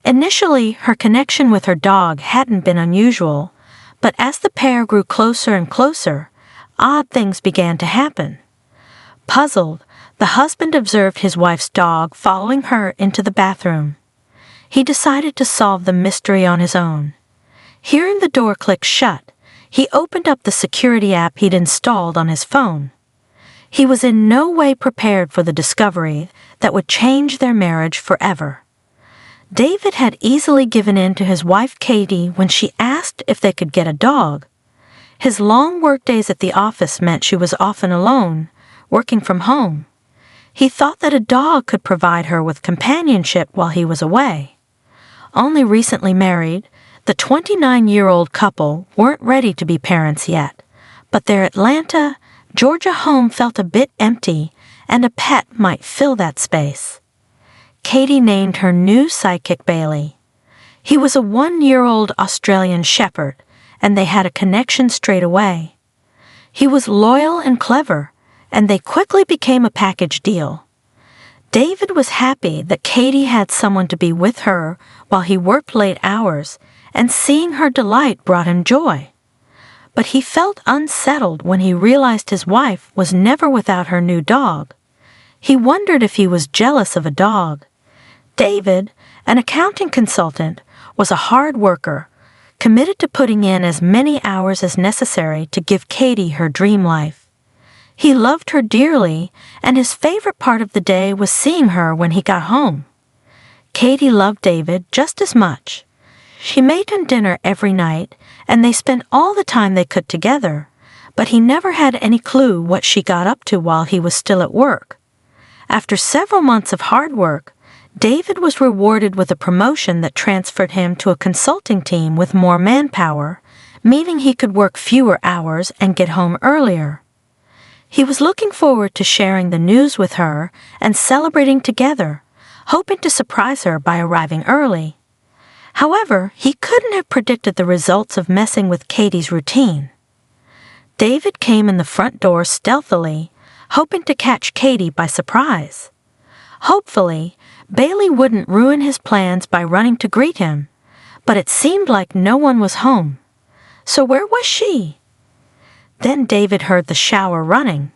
Initially, her connection with her dog hadn't been unusual, but as the pair grew closer and closer, odd things began to happen. Puzzled, the husband observed his wife's dog following her into the bathroom. He decided to solve the mystery on his own. Hearing the door click shut, he opened up the security app he'd installed on his phone. He was in no way prepared for the discovery that would change their marriage forever. David had easily given in to his wife Katie when she asked if they could get a dog. His long workdays at the office meant she was often alone, working from home. He thought that a dog could provide her with companionship while he was away. Only recently married, the 29-year-old couple weren't ready to be parents yet, but their Atlanta, Georgia home felt a bit empty, and a pet might fill that space. Katie named her new sidekick Bailey. He was a 1-year-old Australian shepherd, and they had a connection straight away. He was loyal and clever, and they quickly became a package deal. David was happy that Katie had someone to be with her while he worked late hours, and seeing her delight brought him joy. But he felt unsettled when he realized his wife was never without her new dog. He wondered if he was jealous of a dog. David, an accounting consultant, was a hard worker, committed to putting in as many hours as necessary to give Katie her dream life. He loved her dearly, and his favorite part of the day was seeing her when he got home. Katie loved David just as much. She made him dinner every night, and they spent all the time they could together, but he never had any clue what she got up to while he was still at work. After several months of hard work, David was rewarded with a promotion that transferred him to a consulting team with more manpower, meaning he could work fewer hours and get home earlier. He was looking forward to sharing the news with her and celebrating together, hoping to surprise her by arriving early. However, he couldn't have predicted the results of messing with Katie's routine. David came in the front door stealthily, hoping to catch Katie by surprise. Hopefully, Bailey wouldn't ruin his plans by running to greet him, but it seemed like no one was home. So where was she? Then David heard the shower running.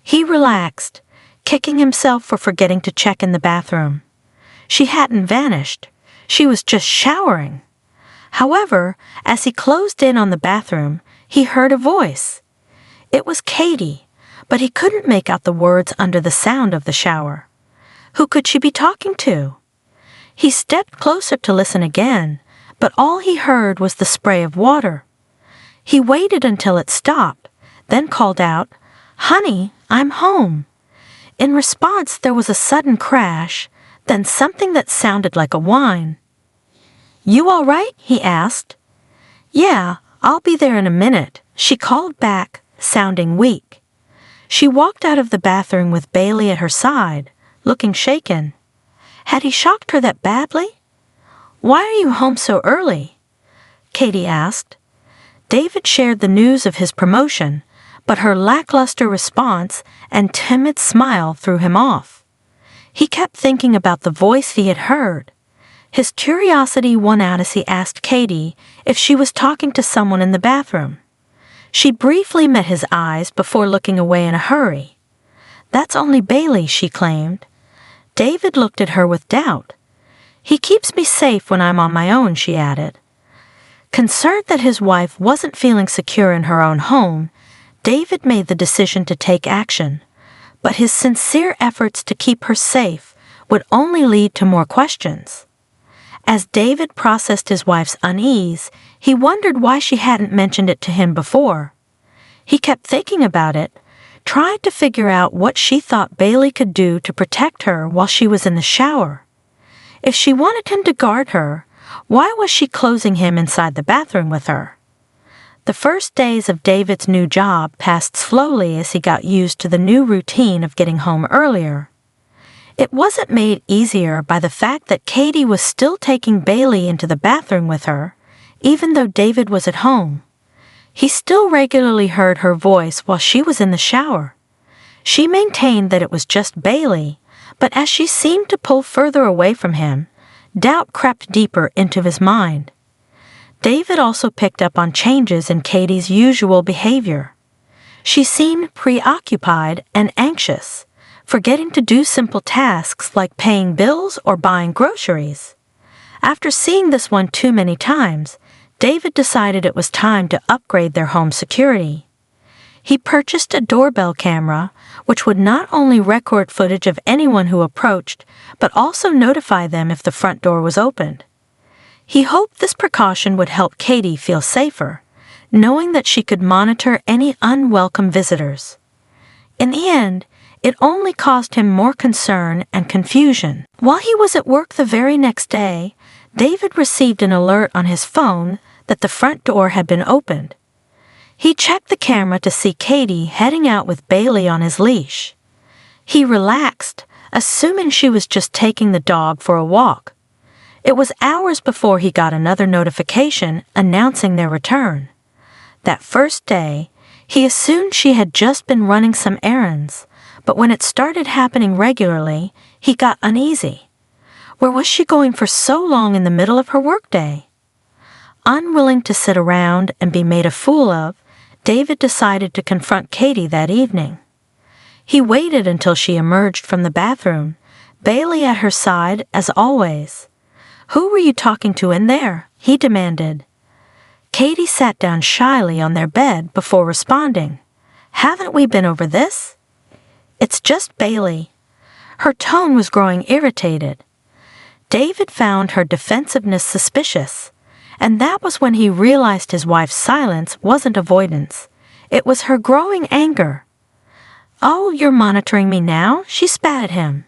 He relaxed, kicking himself for forgetting to check in the bathroom. She hadn't vanished. She was just showering. However, as he closed in on the bathroom, he heard a voice. It was Katie, but he couldn't make out the words under the sound of the shower. Who could she be talking to? He stepped closer to listen again, but all he heard was the spray of water. He waited until it stopped, then called out, "Honey, I'm home." In response, there was a sudden crash, then something that sounded like a whine. "You all right?" he asked. "Yeah, I'll be there in a minute," she called back, sounding weak. She walked out of the bathroom with Bailey at her side, looking shaken. Had he shocked her that badly? "Why are you home so early?" Katie asked. David shared the news of his promotion, but her lackluster response and timid smile threw him off. He kept thinking about the voice he had heard. His curiosity won out as he asked Katie if she was talking to someone in the bathroom. She briefly met his eyes before looking away in a hurry. "That's only Bailey," she claimed. David looked at her with doubt. "He keeps me safe when I'm on my own," she added. Concerned that his wife wasn't feeling secure in her own home, David made the decision to take action. But his sincere efforts to keep her safe would only lead to more questions. As David processed his wife's unease, he wondered why she hadn't mentioned it to him before. He kept thinking about it, tried to figure out what she thought Bailey could do to protect her while she was in the shower. If she wanted him to guard her, why was she closing him inside the bathroom with her? The first days of David's new job passed slowly as he got used to the new routine of getting home earlier. It wasn't made easier by the fact that Katie was still taking Bailey into the bathroom with her, even though David was at home. He still regularly heard her voice while she was in the shower. She maintained that it was just Bailey, but as she seemed to pull further away from him, doubt crept deeper into his mind. David also picked up on changes in Katie's usual behavior. She seemed preoccupied and anxious, forgetting to do simple tasks like paying bills or buying groceries. After seeing this one too many times, David decided it was time to upgrade their home security. He purchased a doorbell camera, which would not only record footage of anyone who approached, but also notify them if the front door was opened. He hoped this precaution would help Katie feel safer, knowing that she could monitor any unwelcome visitors. In the end, it only caused him more concern and confusion. While he was at work the very next day, David received an alert on his phone that the front door had been opened. He checked the camera to see Katie heading out with Bailey on his leash. He relaxed, assuming she was just taking the dog for a walk. It was hours before he got another notification announcing their return. That first day, he assumed she had just been running some errands, but when it started happening regularly, he got uneasy. Where was she going for so long in the middle of her workday? Unwilling to sit around and be made a fool of, David decided to confront Katie that evening. He waited until she emerged from the bathroom, Bailey at her side as always. "Who were you talking to in there?" he demanded. Katie sat down shyly on their bed before responding. "Haven't we been over this?" "It's just Bailey." Her tone was growing irritated. David found her defensiveness suspicious, and that was when he realized his wife's silence wasn't avoidance. It was her growing anger. "Oh, you're monitoring me now?" she spat at him.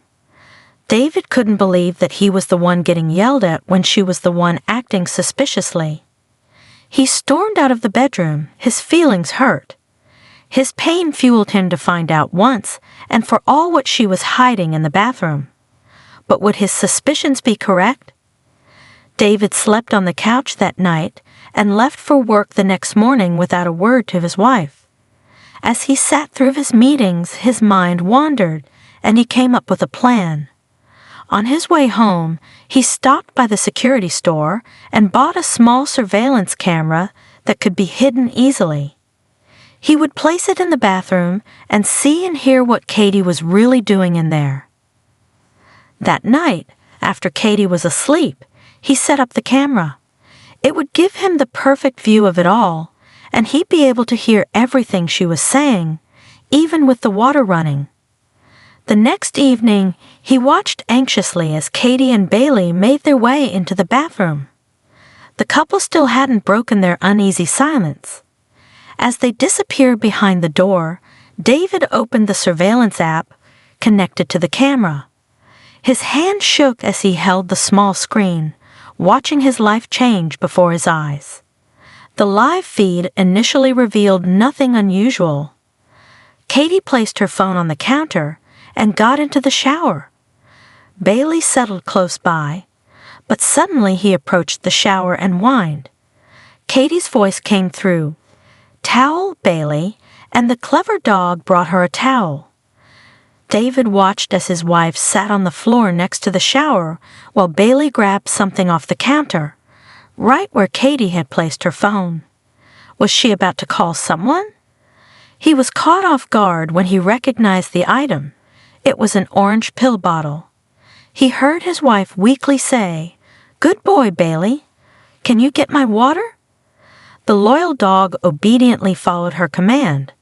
David couldn't believe that he was the one getting yelled at when she was the one acting suspiciously. He stormed out of the bedroom, his feelings hurt. His pain fueled him to find out once and for all what she was hiding in the bathroom. But would his suspicions be correct? David slept on the couch that night and left for work the next morning without a word to his wife. As he sat through his meetings, his mind wandered, and he came up with a plan. On his way home, he stopped by the security store and bought a small surveillance camera that could be hidden easily. He would place it in the bathroom and see and hear what Katie was really doing in there. That night, after Katie was asleep, he set up the camera. It would give him the perfect view of it all, and he'd be able to hear everything she was saying, even with the water running. The next evening, he watched anxiously as Katie and Bailey made their way into the bathroom. The couple still hadn't broken their uneasy silence. As they disappeared behind the door, David opened the surveillance app connected to the camera. His hand shook as he held the small screen, watching his life change before his eyes. The live feed initially revealed nothing unusual. Katie placed her phone on the counter and got into the shower. Bailey settled close by, but suddenly he approached the shower and whined. Katie's voice came through. "Towel, Bailey," and the clever dog brought her a towel. David watched as his wife sat on the floor next to the shower while Bailey grabbed something off the counter, right where Katie had placed her phone. Was she about to call someone? He was caught off guard when he recognized the item. It was an orange pill bottle. He heard his wife weakly say, "Good boy, Bailey. Can you get my water?" The loyal dog obediently followed her command.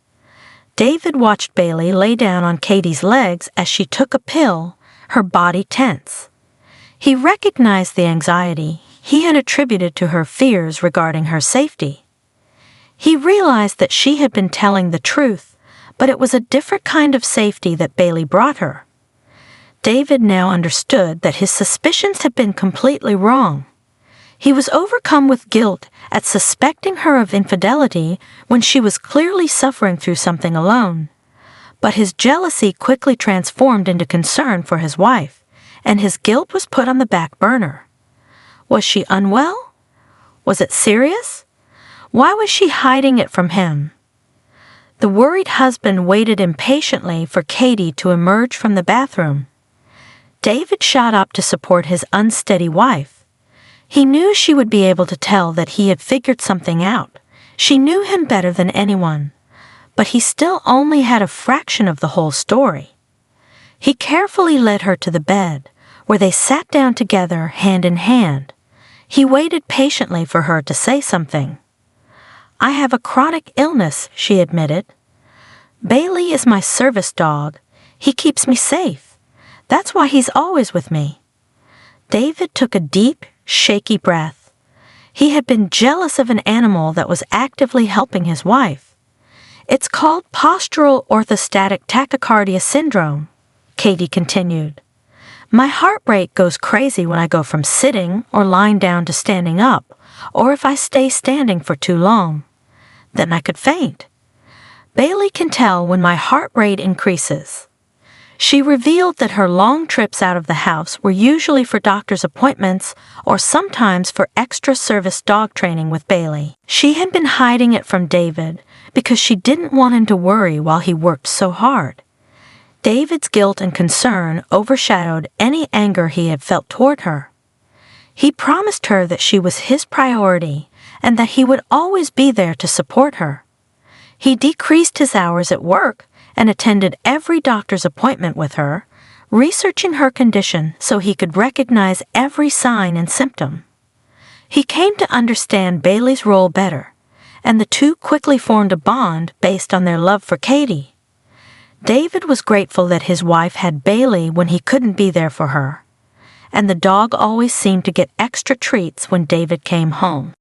David watched Bailey lay down on Katie's legs as she took a pill, her body tense. He recognized the anxiety he had attributed to her fears regarding her safety. He realized that she had been telling the truth, but it was a different kind of safety that Bailey brought her. David now understood that his suspicions had been completely wrong. He was overcome with guilt at suspecting her of infidelity when she was clearly suffering through something alone. But his jealousy quickly transformed into concern for his wife, and his guilt was put on the back burner. Was she unwell? Was it serious? Why was she hiding it from him? The worried husband waited impatiently for Katie to emerge from the bathroom. David shot up to support his unsteady wife. He knew she would be able to tell that he had figured something out. She knew him better than anyone, but he still only had a fraction of the whole story. He carefully led her to the bed, where they sat down together, hand in hand. He waited patiently for her to say something. "I have a chronic illness," she admitted. "Bailey is my service dog. He keeps me safe. That's why he's always with me." David took a deep, shaky breath. He had been jealous of an animal that was actively helping his wife. "It's called postural orthostatic tachycardia syndrome," Katie continued. "My heart rate goes crazy when I go from sitting or lying down to standing up, or if I stay standing for too long. Then I could faint. Bailey can tell when my heart rate increases." She revealed that her long trips out of the house were usually for doctor's appointments or sometimes for extra service dog training with Bailey. She had been hiding it from David because she didn't want him to worry while he worked so hard. David's guilt and concern overshadowed any anger he had felt toward her. He promised her that she was his priority and that he would always be there to support her. He decreased his hours at work and attended every doctor's appointment with her, researching her condition so he could recognize every sign and symptom. He came to understand Bailey's role better, and the two quickly formed a bond based on their love for Katie. David was grateful that his wife had Bailey when he couldn't be there for her, and the dog always seemed to get extra treats when David came home.